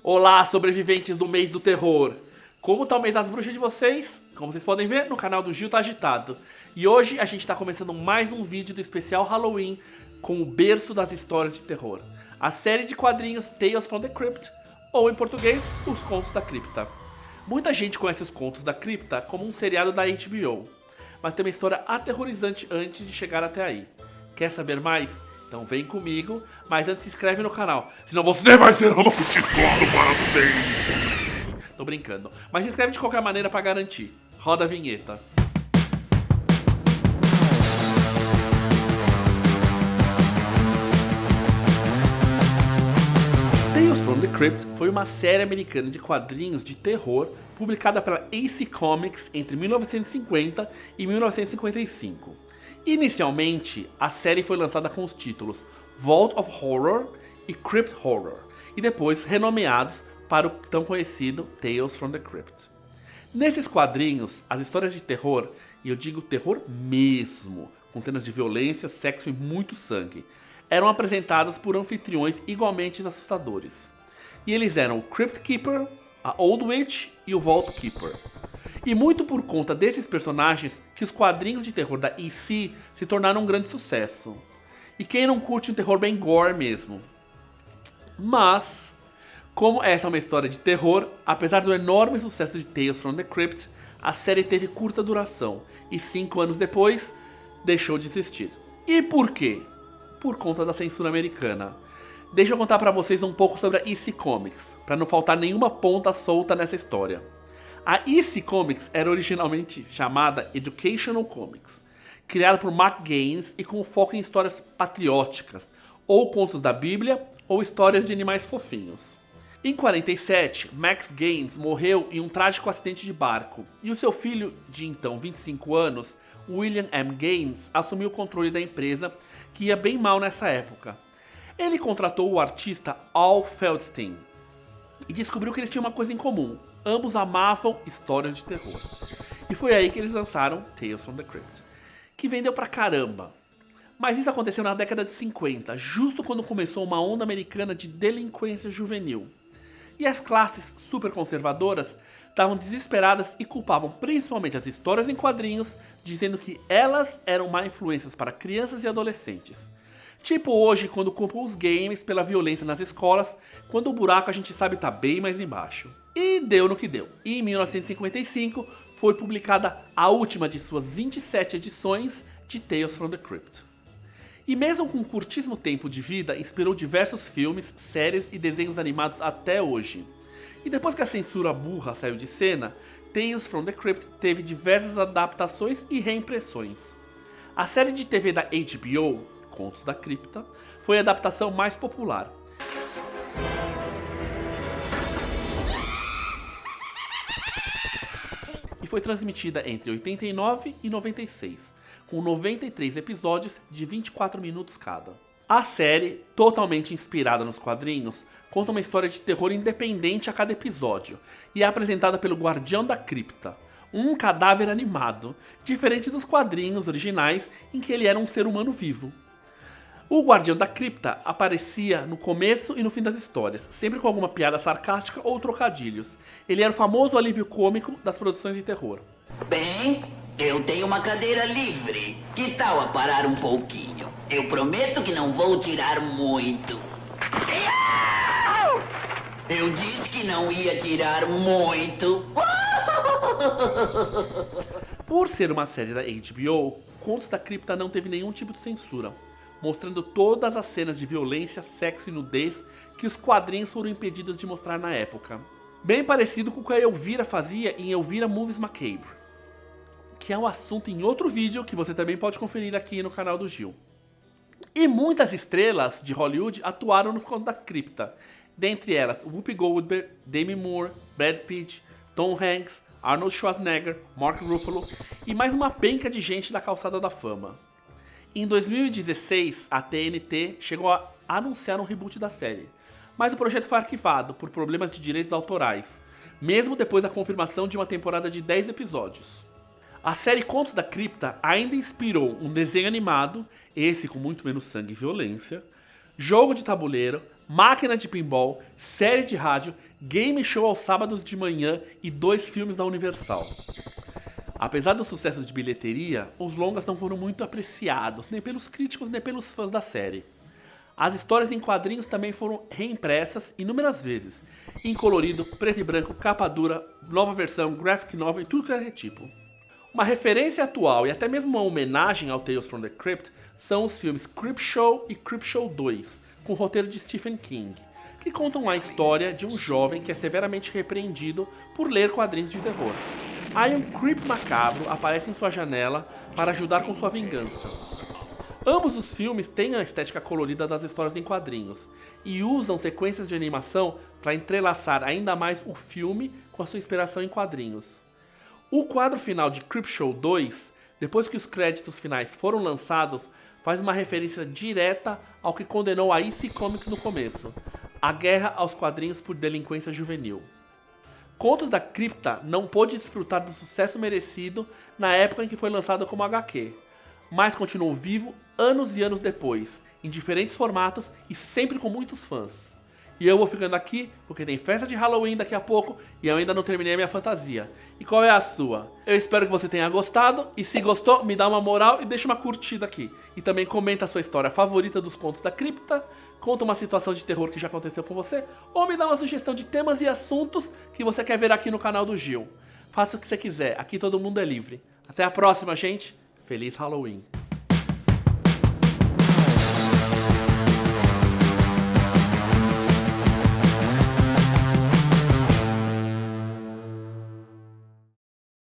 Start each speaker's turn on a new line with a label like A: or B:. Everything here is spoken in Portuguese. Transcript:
A: Olá, sobreviventes do mês do terror! Como tá o mês das bruxas de vocês? Como vocês podem ver, no canal do Gil tá agitado. E hoje a gente tá começando mais um vídeo do especial Halloween com o berço das histórias de terror. A série de quadrinhos Tales from the Crypt, ou em português, Os Contos da Cripta. Muita gente conhece Os Contos da Cripta como um seriado da HBO, mas tem uma história aterrorizante antes de chegar até aí. Quer saber mais? Então vem comigo, mas antes se inscreve no canal, senão você vai ser amaldiçoado para sempre. Tô brincando, mas se inscreve de qualquer maneira pra garantir. Roda a vinheta. Tales from the Crypt foi uma série americana de quadrinhos de terror publicada pela AC Comics entre 1950 e 1955. Inicialmente, a série foi lançada com os títulos Vault of Horror e Crypt Horror, e depois renomeados para o tão conhecido Tales from the Crypt. Nesses quadrinhos, as histórias de terror, e eu digo terror mesmo, com cenas de violência, sexo e muito sangue, eram apresentadas por anfitriões igualmente assustadores. E eles eram o Crypt Keeper, a Old Witch e o Vault Keeper. E muito por conta desses personagens que os quadrinhos de terror da EC se tornaram um grande sucesso. E quem não curte um terror bem gore mesmo? Mas, como essa é uma história de terror, apesar do enorme sucesso de Tales from the Crypt, a série teve curta duração e 5 anos depois deixou de existir. E por quê? Por conta da censura americana. Deixa eu contar pra vocês um pouco sobre a EC Comics, pra não faltar nenhuma ponta solta nessa história. A EC Comics era originalmente chamada Educational Comics, criada por Mack Gaines e com foco em histórias patrióticas, ou contos da Bíblia, ou histórias de animais fofinhos. Em 47, Max Gaines morreu em um trágico acidente de barco, e o seu filho, de então 25 anos, William M. Gaines, assumiu o controle da empresa, que ia bem mal nessa época. Ele contratou o artista Al Feldstein, e descobriu que eles tinham uma coisa em comum: ambos amavam histórias de terror. E foi aí que eles lançaram Tales from the Crypt, que vendeu pra caramba. Mas isso aconteceu na década de 50, justo quando começou uma onda americana de delinquência juvenil. E as classes super conservadoras estavam desesperadas e culpavam principalmente as histórias em quadrinhos, dizendo que elas eram má influências para crianças e adolescentes. Tipo hoje, quando culpam os games pela violência nas escolas, quando o buraco a gente sabe tá bem mais embaixo. E deu no que deu. E em 1955 foi publicada a última de suas 27 edições de Tales from the Crypt. E mesmo com um curtíssimo tempo de vida, inspirou diversos filmes, séries e desenhos animados até hoje. E depois que a censura burra saiu de cena, Tales from the Crypt teve diversas adaptações e reimpressões. A série de TV da HBO, Contos da Cripta, foi a adaptação mais popular. E foi transmitida entre 89 e 96, com 93 episódios de 24 minutos cada. A série, totalmente inspirada nos quadrinhos, conta uma história de terror independente a cada episódio e é apresentada pelo Guardião da Cripta, um cadáver animado, diferente dos quadrinhos originais em que ele era um ser humano vivo. O Guardião da Cripta aparecia no começo e no fim das histórias, sempre com alguma piada sarcástica ou trocadilhos. Ele era o famoso alívio cômico das produções de terror.
B: Bem, eu tenho uma cadeira livre. Que tal a parar um pouquinho? Eu prometo que não vou tirar muito. Eu disse que não ia tirar muito.
A: Por ser uma série da HBO, Contos da Cripta não teve nenhum tipo de censura, mostrando todas as cenas de violência, sexo e nudez que os quadrinhos foram impedidos de mostrar na época. Bem parecido com o que a Elvira fazia em Elvira Movies Macabre, que é um assunto em outro vídeo que você também pode conferir aqui no canal do Gil. E muitas estrelas de Hollywood atuaram nos Contos da Cripta, dentre elas Whoopi Goldberg, Demi Moore, Brad Pitt, Tom Hanks, Arnold Schwarzenegger, Mark Ruffalo e mais uma penca de gente da calçada da fama. Em 2016, a TNT chegou a anunciar um reboot da série, mas o projeto foi arquivado por problemas de direitos autorais, mesmo depois da confirmação de uma temporada de 10 episódios. A série Contos da Cripta ainda inspirou um desenho animado, esse com muito menos sangue e violência, jogo de tabuleiro, máquina de pinball, série de rádio game show aos sábados de manhã e 2 filmes da Universal. Apesar dos sucessos de bilheteria, os longas não foram muito apreciados, nem pelos críticos nem pelos fãs da série. As histórias em quadrinhos também foram reimpressas inúmeras vezes, em colorido, preto e branco, capa dura, nova versão, graphic novel e tudo que é tipo. Uma referência atual e até mesmo uma homenagem ao Tales from the Crypt são os filmes Creepshow e Creepshow 2, com o roteiro de Stephen King, que contam a história de um jovem que é severamente repreendido por ler quadrinhos de terror. Aí um creep macabro aparece em sua janela para ajudar com sua vingança. Ambos os filmes têm a estética colorida das histórias em quadrinhos e usam sequências de animação para entrelaçar ainda mais o filme com a sua inspiração em quadrinhos. O quadro final de Creepshow 2, depois que os créditos finais foram lançados, faz uma referência direta ao que condenou a EC Comics no começo, a guerra aos quadrinhos por delinquência juvenil. Contos da Cripta não pôde desfrutar do sucesso merecido na época em que foi lançado como HQ, mas continuou vivo anos e anos depois, em diferentes formatos e sempre com muitos fãs. E eu vou ficando aqui porque tem festa de Halloween daqui a pouco e eu ainda não terminei a minha fantasia. E qual é a sua? Eu espero que você tenha gostado e se gostou, me dá uma moral e deixa uma curtida aqui. E também comenta a sua história favorita dos contos da cripta, conta uma situação de terror que já aconteceu com você ou me dá uma sugestão de temas e assuntos que você quer ver aqui no canal do Gil. Faça o que você quiser, aqui todo mundo é livre. Até a próxima, gente. Feliz Halloween!